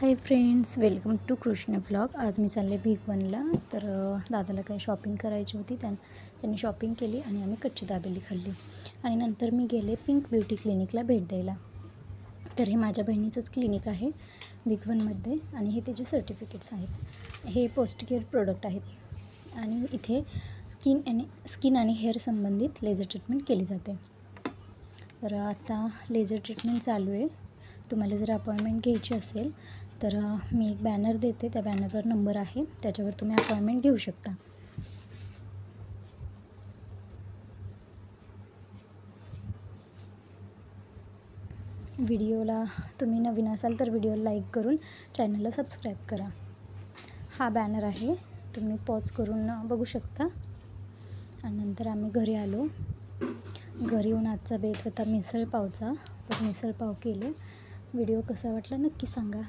High friends, welcome to Krishna vlog. आज मी चालले बिग वनला. तर दादाला काही शॉपिंग करायची होती. त्यांनी शॉपिंग केली आणि आम्ही कच्ची दाबेली खाल्ली. आणि नंतर मी गेले पिंक ब्युटी क्लिनिकला भेट द्यायला. तर हे माझ्या बहिणीचंच क्लिनिक आहे बिग वनमध्ये आणि हे त्याचे सर्टिफिकेट्स आहेत. हे पोस्ट केअर प्रोडक्ट आहेत आणि इथे स्किन आणि हेअर संबंधित लेझर ट्रीटमेंट केली जाते. तर आता लेझर ट्रीटमेंट चालू आहे. तुम्हाला जर अपॉइंटमेंट घ्यायची असेल तर मी एक बॅनर देते. त्या बॅनरवर नंबर आहे, त्याच्यावर तुम्ही अपॉइंटमेंट घेऊ शकता. व्हिडिओला तुम्ही नवीन असाल तर व्हिडिओला लाईक करून चॅनलला सबस्क्राईब करा. हा बॅनर आहे, तुम्ही पॉज करून बघू शकता. आणि नंतर आम्ही घरी आलो. घरी येऊन आजचा बेत होता मिसळ पावचा. तर मिसळ पाव केले. व्हिडिओ कसा वाटला नक्की सांगा.